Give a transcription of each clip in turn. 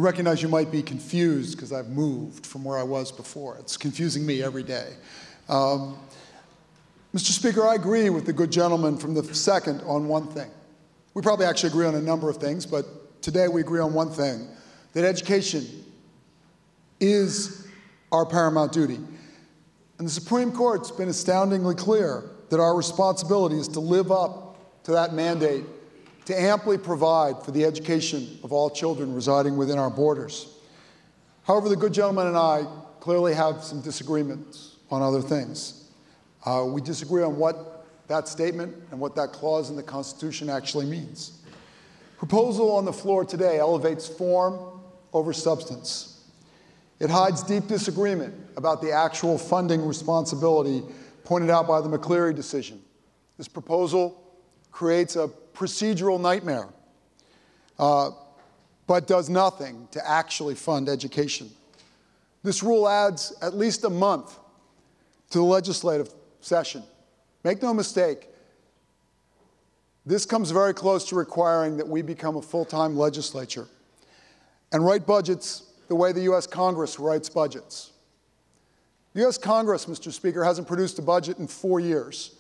I recognize you might be confused because I've moved from where I was before. It's confusing me every day. Mr. Speaker, I agree with the good gentleman from the second on one thing. We probably actually agree on a number of things, but today we agree on one thing, that education is our paramount duty. And the Supreme Court's been astoundingly clear that our responsibility is to live up to that mandate, to amply provide for the education of all children residing within our borders. However, the good gentleman and I clearly have some disagreements on other things. We disagree on what that statement and what that clause in the Constitution actually means. Proposal on the floor today elevates form over substance. It hides deep disagreement about the actual funding responsibility pointed out by the McCleary decision. This proposal creates a procedural nightmare, but does nothing to actually fund education. This rule adds at least a month to the legislative session. Make no mistake, this comes very close to requiring that we become a full-time legislature and write budgets the way the U.S. Congress writes budgets. The U.S. Congress, Mr. Speaker, hasn't produced a budget in 4 years.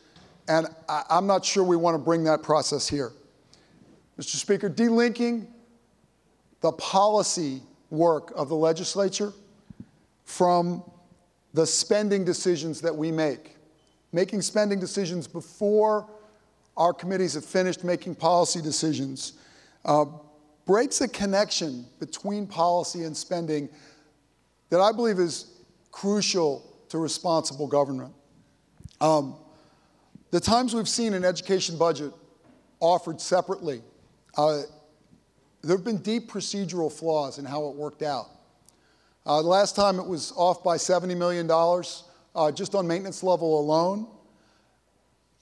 And I'm not sure we want to bring that process here. Mr. Speaker, delinking the policy work of the legislature from the spending decisions that we make, making spending decisions before our committees have finished making policy decisions, breaks a connection between policy and spending that I believe is crucial to responsible government. The times we've seen an education budget offered separately, there have been deep procedural flaws in how it worked out. The last time it was off by $70 million just on maintenance level alone.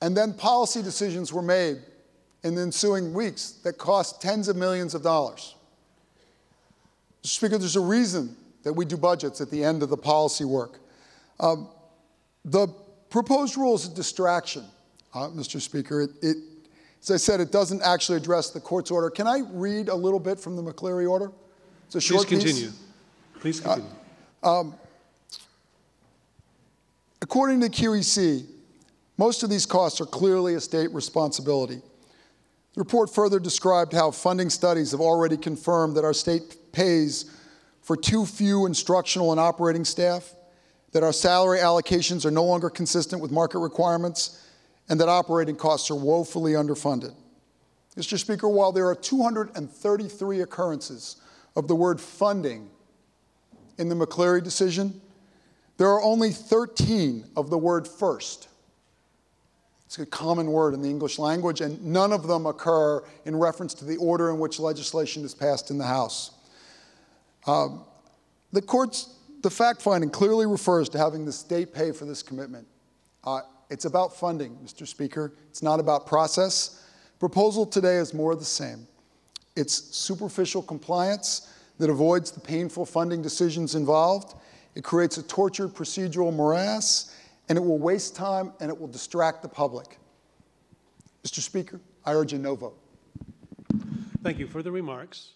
And then policy decisions were made in the ensuing weeks that cost tens of millions of dollars. Mr. Speaker, there's a reason that we do budgets at the end of the policy work. The proposed rule is a distraction. Mr. Speaker, as I said, it doesn't actually address the court's order. Can I read a little bit from the McCleary order? It's a short piece. Please continue. According to QEC, most of these costs are clearly a state responsibility. The report further described how funding studies have already confirmed that our state pays for too few instructional and operating staff, that our salary allocations are no longer consistent with market requirements, and that operating costs are woefully underfunded. Mr. Speaker, while there are 233 occurrences of the word funding in the McCleary decision, there are only 13 of the word first. It's a common word in the English language, and none of them occur in reference to the order in which legislation is passed in the House. The fact-finding clearly refers to having the state pay for this commitment. It's about funding, Mr. Speaker. It's not about process. Proposal today is more of the same. It's superficial compliance that avoids the painful funding decisions involved. It creates a tortured procedural morass, and it will waste time, and it will distract the public. Mr. Speaker, I urge a no vote. Thank you. Further remarks?